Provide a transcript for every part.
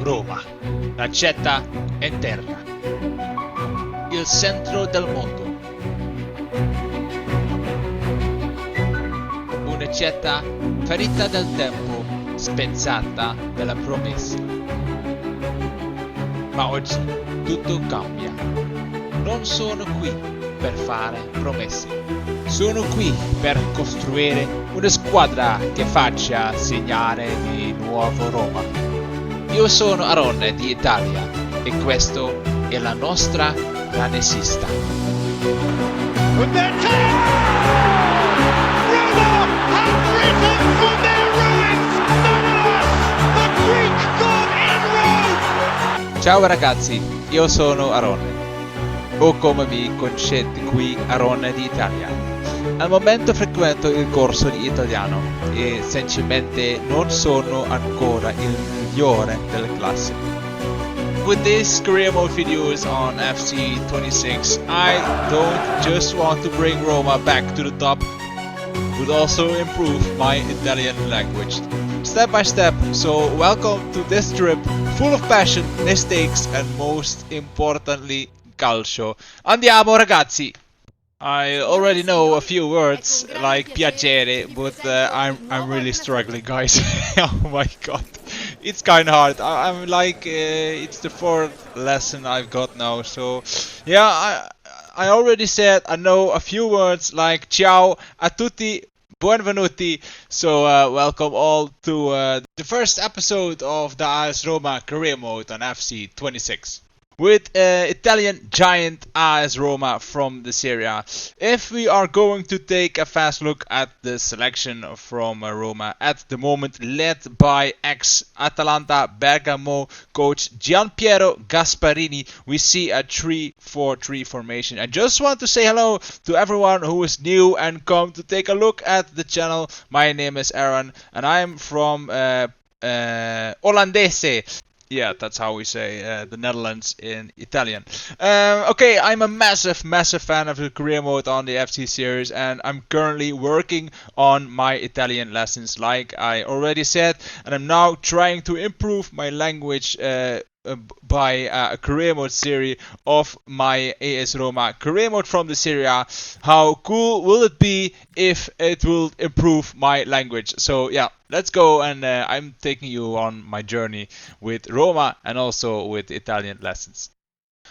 Roma, la città in terra, il centro del mondo. Una città ferita dal tempo, spezzata dalla promessa. Ma oggi tutto cambia. Non sono qui per fare promesse. Sono qui per costruire una squadra che faccia segnare di nuovo Roma. Io sono Aaron di Italia e questo è la nostra ranesista. Ciao ragazzi, io sono Aaron, o come mi conoscete qui Aaron di Italia. Al momento frequento il corso di italiano e semplicemente non sono ancora il migliore della classe. With these career mode videos on FC26, I don't just want to bring Roma back to the top, but also improve my Italian language. Step by step, so welcome to this trip full of passion, mistakes and most importantly, calcio. Andiamo ragazzi! I already know a few words like piacere, but I'm really struggling, guys. Oh my god, it's kind of hard. I'm like it's the fourth lesson I've got now, so yeah. I already said I know a few words like ciao a tutti, buonvenuti. So welcome all to the first episode of the AS Roma career mode on FC26. With Italian giant AS Roma from the Serie A. If we are going to take a fast look at the selection from Roma at the moment, led by ex-Atalanta Bergamo coach Gianpiero Gasparini, we see a 3-4-3 formation. I just want to say hello to everyone who is new and come to take a look at the channel. My name is Aaron and I'm from Olandese. Yeah, that's how we say the Netherlands in Italian. Okay, I'm a massive fan of the career mode on the FC series, and I'm currently working on my Italian lessons, like I already said, and I'm now trying to improve my language by a career mode series of my AS Roma career mode from the Serie A. How cool will it be if it will improve my language? So yeah, let's go, and I'm taking you on my journey with Roma and also with Italian lessons.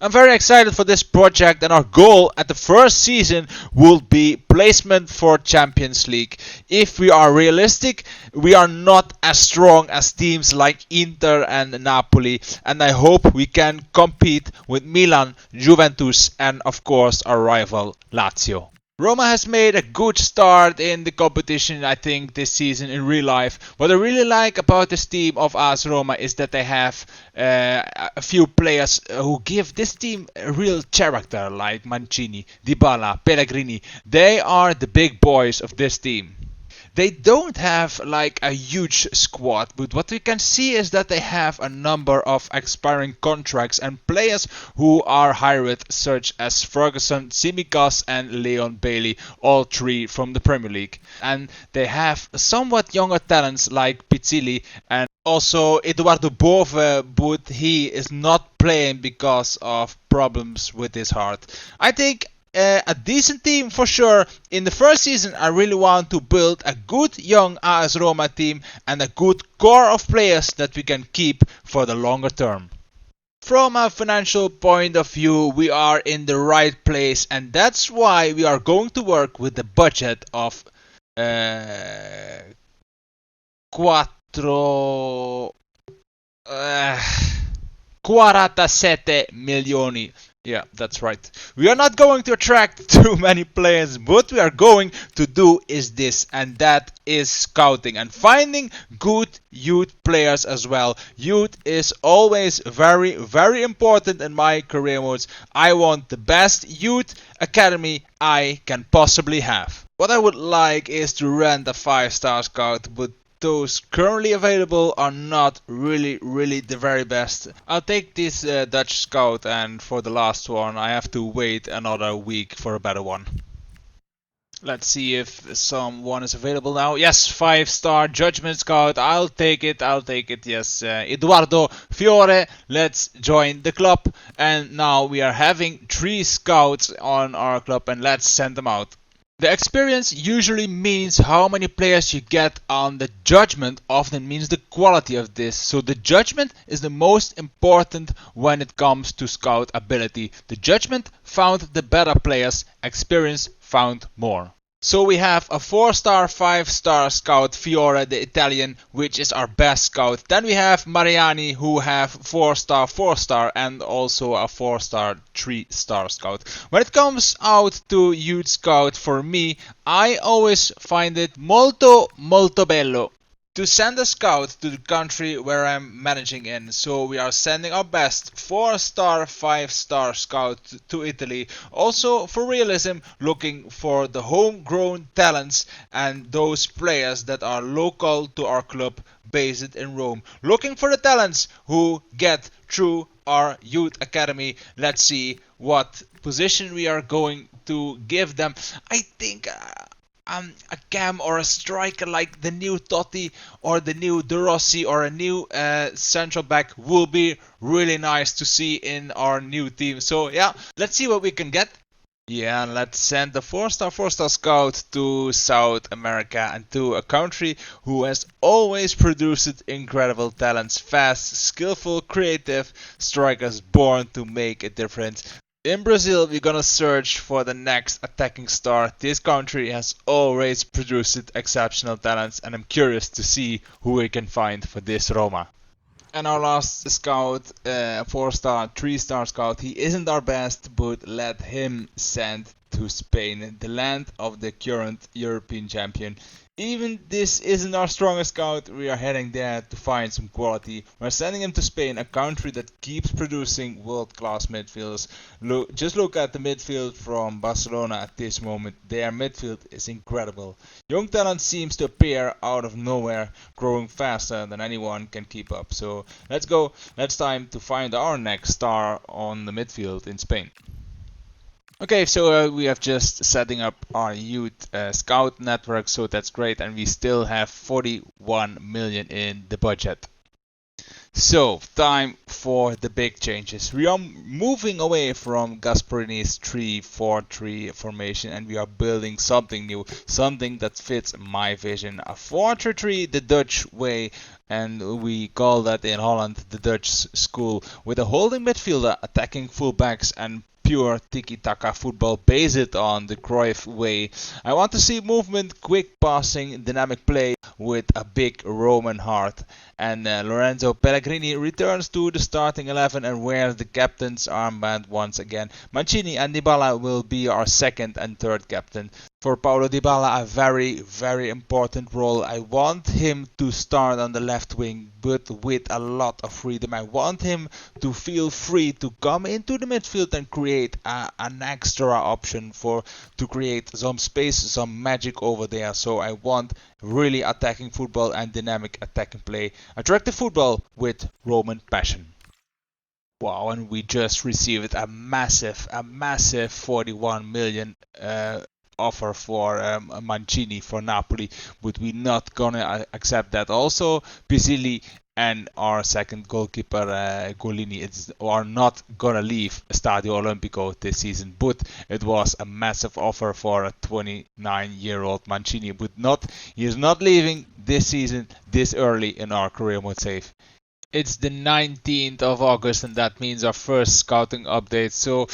I'm very excited for this project, and our goal at the first season will be placement for Champions League. If we are realistic, we are not as strong as teams like Inter and Napoli, and I hope we can compete with Milan, Juventus and of course our rival Lazio. Roma has made a good start in the competition, I think, this season in real life. What I really like about this team of AS Roma is that they have a few players who give this team a real character, like Mancini, Dybala, Pellegrini. They are the big boys of this team. They don't have like a huge squad, but what we can see is that they have a number of expiring contracts and players who are hired, such as Ferguson, Tsimikas and Leon Bailey, all three from the Premier League. And they have somewhat younger talents like Pizzilli and also Eduardo Bove, but he is not playing because of problems with his heart. I think a decent team for sure. In the first season, I really want to build a good young AS Roma team and a good core of players that we can keep for the longer term. From a financial point of view, we are in the right place, and that's why we are going to work with the budget of 47 milioni. Yeah, that's right. We are not going to attract too many players. What we are going to do is this, and that is scouting and finding good youth players as well. Youth is always very important in my career modes. I want the best youth academy I can possibly have. What I would like is to rent a 5-star scout, but those currently available are not really the very best. I'll take this Dutch scout, and for the last one I have to wait another week for a better one. Let's see if someone is available now. Yes, 5-star judgment scout. I'll take it. I'll take it. Yes, Eduardo Fiore. Let's join the club. And now we are having 3 scouts on our club, and let's send them out. The experience usually means how many players you get on the judgment often means the quality of this. So the judgment is the most important when it comes to scout ability. The judgment found the better players, experience found more. So we have a 4-star, 5-star scout, Fiore, the Italian, which is our best scout. Then we have Mariani, who have 4-star, 4-star, and also a 4-star, 3-star scout. When it comes out to youth scout, for me, I always find it molto, molto bello to send a scout to the country where I'm managing in. So we are sending our best 4-star, 5-star scout to Italy. Also for realism, looking for the homegrown talents and those players that are local to our club based in Rome. Looking for the talents who get through our youth academy. Let's see what position we are going to give them. I think a cam or a striker like the new Totti or the new De Rossi or a new central back will be really nice to see in our new team. So yeah, let's see what we can get. Yeah, and let's send the 4-star, 4-star scout to South America and to a country who has always produced incredible talents, fast, skillful, creative strikers born to make a difference. In Brazil, we're gonna search for the next attacking star. This country has always produced exceptional talents, and I'm curious to see who we can find for this Roma. And our last scout, 4-star, 3-star scout, he isn't our best, but let him send to Spain, the land of the current European champion. Even this isn't our strongest scout, we are heading there to find some quality. We're sending him to Spain, a country that keeps producing world-class midfielders. Just look at the midfield from Barcelona at this moment. Their midfield is incredible. Young talent seems to appear out of nowhere, growing faster than anyone can keep up. So let's go. It's time to find our next star on the midfield in Spain. Okay, so we have just setting up our youth scout network, so that's great, and we still have 41 million in the budget. So, time for the big changes. We are moving away from Gasparini's 3-4-3 formation and we are building something new, something that fits my vision. A 4-3-3 the Dutch way, and we call that in Holland the Dutch school, with a holding midfielder, attacking fullbacks and pure tiki-taka football based on the Cruyff way. I want to see movement, quick passing, dynamic play with a big Roman heart. And Lorenzo Pellegrini returns to the starting 11 and wears the captain's armband once again. Mancini and Dybala will be our second and third captain. For Paulo Dybala, a very, very important role. I want him to start on the left wing, but with a lot of freedom. I want him to feel free to come into the midfield and create an extra option to create some space, some magic over there. So I want really attacking football and dynamic attacking play. Attractive football with Roman passion. Wow, and we just received a massive 41 million offer for Mancini for Napoli, but we're not gonna accept that. Also, Pisilli and our second goalkeeper Golini are not gonna leave Stadio Olimpico this season, but it was a massive offer for a 29-year-old Mancini, but he is not leaving this season this early in our career mode save. It's the 19th of August and that means our first scouting update. So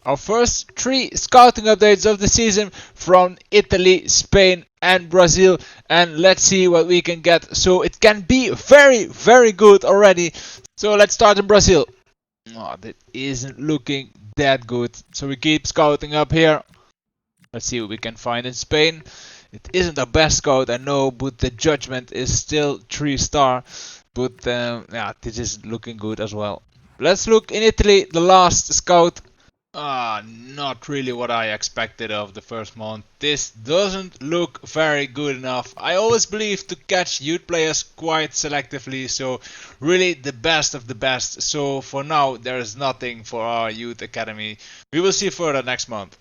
our first 3 scouting updates of the season from Italy, Spain and Brazil, and let's see what we can get. So it can be very, very good already. So let's start in Brazil. Oh, that isn't looking that good. So we keep scouting up here. Let's see what we can find in Spain. It isn't the best scout, I know, but the judgment is still 3-star. But yeah, this is looking good as well. Let's look in Italy, the last scout. Not really what I expected of the first month. This doesn't look very good enough. I always believe to catch youth players quite selectively, so really the best of the best. So for now, there is nothing for our youth academy. We will see further next month.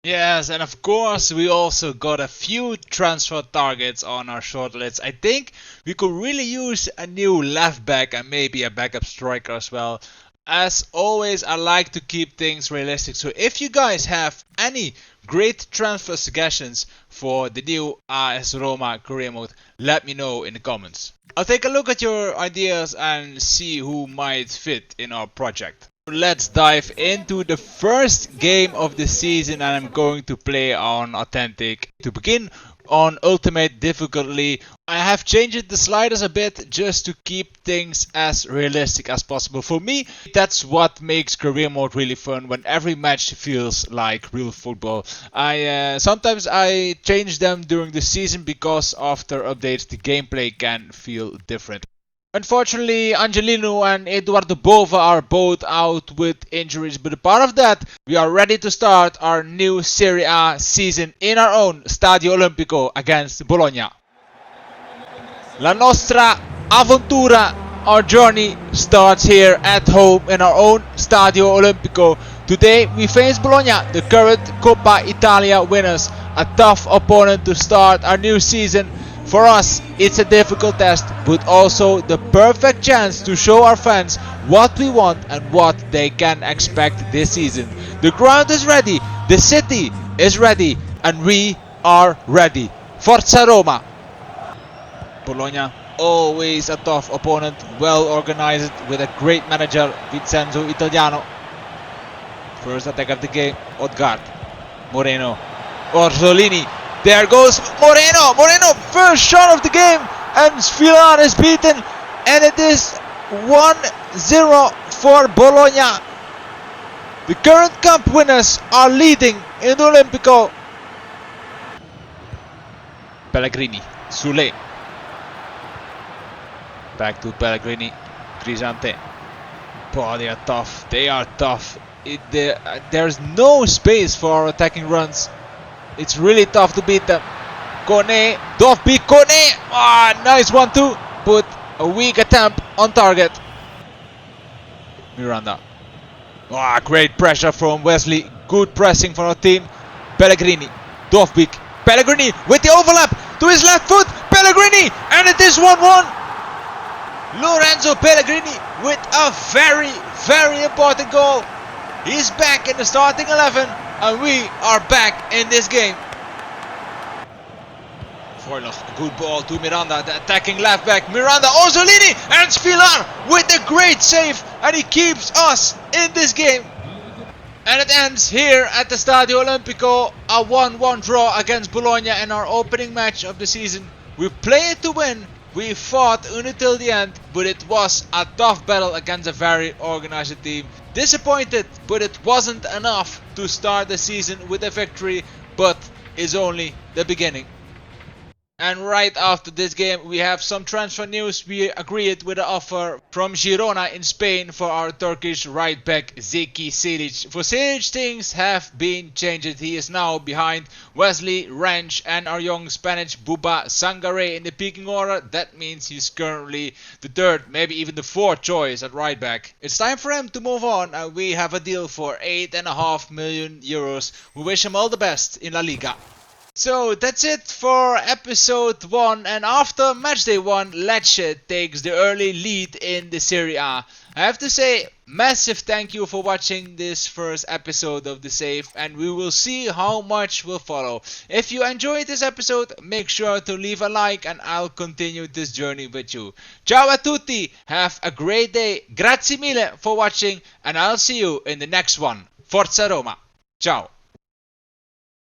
Yes, and of course we also got a few transfer targets on our shortlist. I think we could really use a new left back and maybe a backup striker as well. As always, I like to keep things realistic. So if you guys have any great transfer suggestions for the new AS Roma career mode, let me know in the comments. I'll take a look at your ideas and see who might fit in our project. Let's dive into the first game of the season, and I'm going to play on Authentic. To begin on Ultimate difficulty, I have changed the sliders a bit just to keep things as realistic as possible. For me, that's what makes career mode really fun, when every match feels like real football. Sometimes I change them during the season because after updates the gameplay can feel different. Unfortunately, Angelino and Eduardo Bova are both out with injuries, but apart of that, we are ready to start our new Serie A season in our own Stadio Olimpico against Bologna. La nostra avventura, our journey, starts here at home in our own Stadio Olimpico. Today we face Bologna, the current Coppa Italia winners, a tough opponent to start our new season. For us, it's a difficult test, but also the perfect chance to show our fans what we want and what they can expect this season. The ground is ready, the city is ready, and we are ready. Forza Roma! Bologna, always a tough opponent, well organized with a great manager, Vincenzo Italiano. First attack of the game, Odgaard, Moreno, Orsolini. There goes Moreno! Moreno, first shot of the game, and Svilar is beaten, and it is 1-0 for Bologna. The current cup winners are leading in the Olimpico. Pellegrini, Soule. Back to Pellegrini, Crisante. Oh, they are tough. They are tough. There's no space for attacking runs. It's really tough to beat them. Kone, Dovby Kone. Ah, nice 1-2, but a weak attempt on target. Miranda. Ah, great pressure from Wesley. Good pressing for our team. Pellegrini, Dovbyk. Pellegrini with the overlap to his left foot. Pellegrini, and it is 1-1. Lorenzo Pellegrini with a very, very important goal. He's back in the starting 11, and we are back in this game. Forloch, good ball to Miranda, the attacking left back. Miranda, Orsolini, and Svilar with a great save, and he keeps us in this game. And it ends here at the Stadio Olimpico, a 1-1 draw against Bologna in our opening match of the season. We played to win. We fought until the end, but it was a tough battle against a very organized team. Disappointed, but it wasn't enough to start the season with a victory, but it's only the beginning. And right after this game, we have some transfer news. We agreed with the offer from Girona in Spain for our Turkish right back Zeki Silic. For Silic, things have been changed. He is now behind Wesley, Ranch, and our young Spanish Buba Sangare in the pecking order. That means he's currently the third, maybe even the fourth choice at right back. It's time for him to move on, and we have a deal for 8.5 million euros. We wish him all the best in La Liga. So that's it for episode 1, and after matchday 1, Lecce takes the early lead in the Serie A. I have to say, massive thank you for watching this first episode of The Save, and we will see how much will follow. If you enjoyed this episode, make sure to leave a like and I'll continue this journey with you. Ciao a tutti, have a great day, grazie mille for watching, and I'll see you in the next one. Forza Roma, ciao!